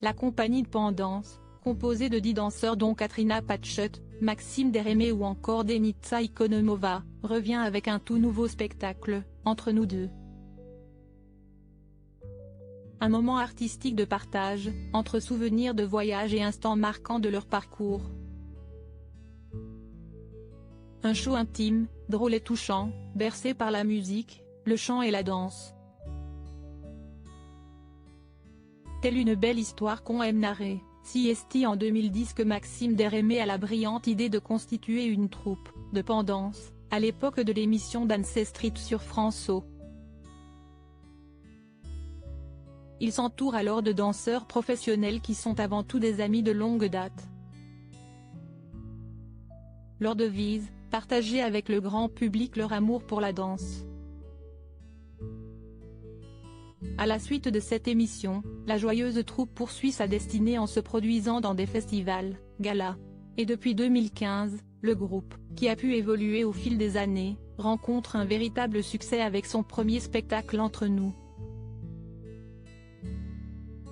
La compagnie de Pendance, composée de 10 danseurs dont Katrina Patchett, Maxime Deremé ou encore Denitsa Ikonomova, revient avec un tout nouveau spectacle, Entre nous deux. Un moment artistique de partage, entre souvenirs de voyage et instants marquants de leur parcours. Un show intime, drôle et touchant, bercé par la musique, le chant et la danse. Telle une belle histoire qu'on aime narrer, si est en 2010 que Maxime Deremé a la brillante idée de constituer une troupe, de Pendance, à l'époque de l'émission d'Ancestry sur France O. Il s'entoure alors de danseurs professionnels qui sont avant tout des amis de longue date. Leur devise, partager avec le grand public leur amour pour la danse. À la suite de cette émission, la joyeuse troupe poursuit sa destinée en se produisant dans des festivals, galas. Et depuis 2015, le groupe, qui a pu évoluer au fil des années, rencontre un véritable succès avec son premier spectacle Entre nous.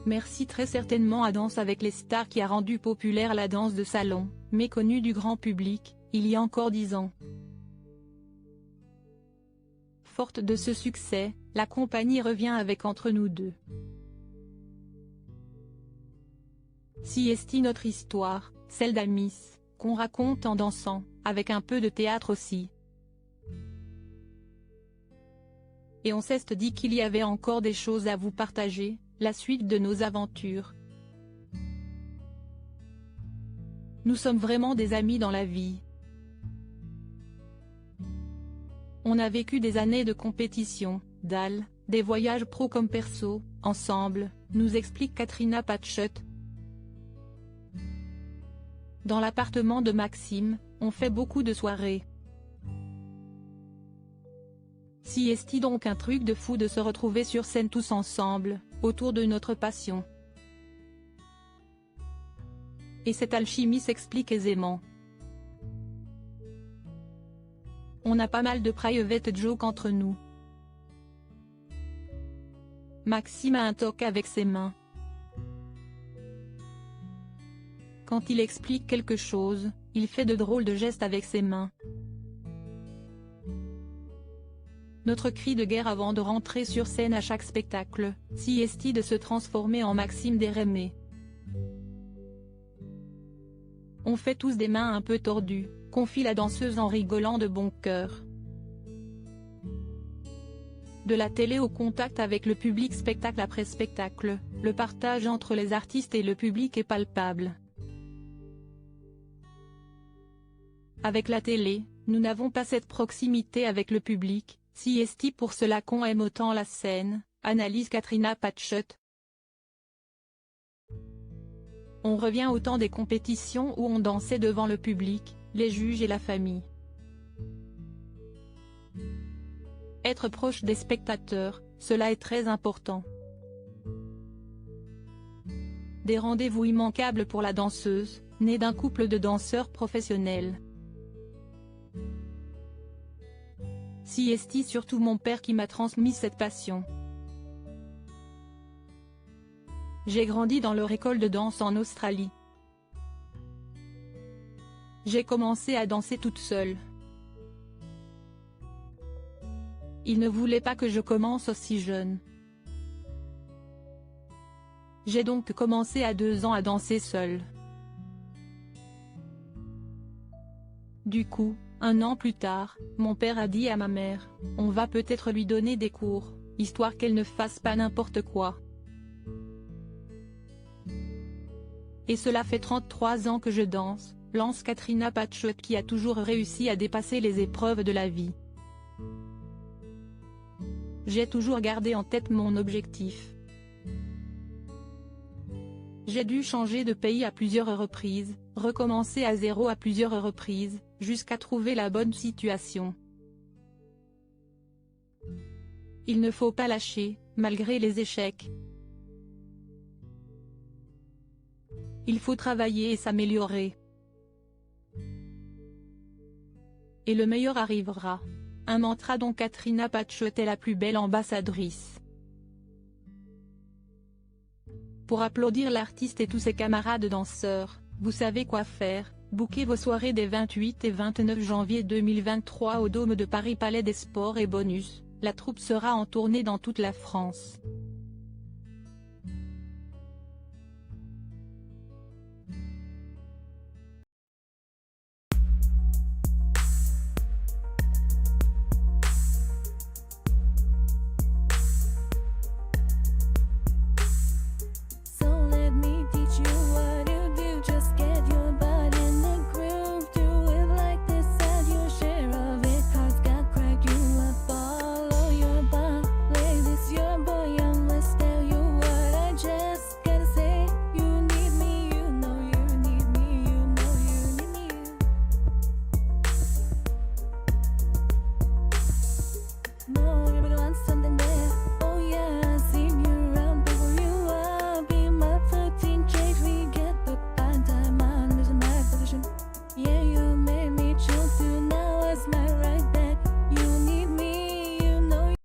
Merci très certainement à Danse avec les stars qui a rendu populaire la danse de salon, méconnue du grand public, il y a encore 10 ans. Forte de ce succès, la compagnie revient avec Entre nous deux. Si est notre histoire, celle d'Amis, qu'on raconte en dansant, avec un peu de théâtre aussi. Et on s'est dit qu'il y avait encore des choses à vous partager, la suite de nos aventures. Nous sommes vraiment des amis dans la vie. On a vécu des années de compétition, des voyages pro comme perso, ensemble, nous explique Katrina Patchett. Dans l'appartement de Maxime, on fait beaucoup de soirées. Si est donc un truc de fou de se retrouver sur scène tous ensemble, autour de notre passion. Et cette alchimie s'explique aisément. On a pas mal de private jokes entre nous. Maxime a un toc avec ses mains. Quand il explique quelque chose, il fait de drôles de gestes avec ses mains. Notre cri de guerre avant de rentrer sur scène à chaque spectacle, si est de se transformer en Maxime Deremé. On fait tous des mains un peu tordues, confie la danseuse en rigolant de bon cœur. De la télé au contact avec le public spectacle après spectacle, le partage entre les artistes et le public est palpable. Avec la télé, nous n'avons pas cette proximité avec le public, si est pour cela qu'on aime autant la scène, analyse Katrina Patchett. On revient au temps des compétitions où on dansait devant le public, les juges et la famille. Être proche des spectateurs, cela est très important. Des rendez-vous immanquables pour la danseuse, née d'un couple de danseurs professionnels. Si est surtout mon père qui m'a transmis cette passion. J'ai grandi dans leur école de danse en Australie. J'ai commencé à danser toute seule. Ils ne voulaient pas que je commence aussi jeune. J'ai donc commencé à 2 ans à danser seule. Du coup, 1 an plus tard, mon père a dit à ma mère, on va peut-être lui donner des cours, histoire qu'elle ne fasse pas n'importe quoi. Et cela fait 33 ans que je danse, lance Katrina Patchett qui a toujours réussi à dépasser les épreuves de la vie. J'ai toujours gardé en tête mon objectif. J'ai dû changer de pays à plusieurs reprises, recommencer à zéro à plusieurs reprises, jusqu'à trouver la bonne situation. Il ne faut pas lâcher, malgré les échecs. Il faut travailler et s'améliorer. Et le meilleur arrivera. Un mantra dont Katrina Patchett est la plus belle ambassadrice. Pour applaudir l'artiste et tous ses camarades danseurs, vous savez quoi faire, bookez vos soirées des 28 et 29 janvier 2023 au Dôme de Paris Palais des Sports et bonus, la troupe sera en tournée dans toute la France.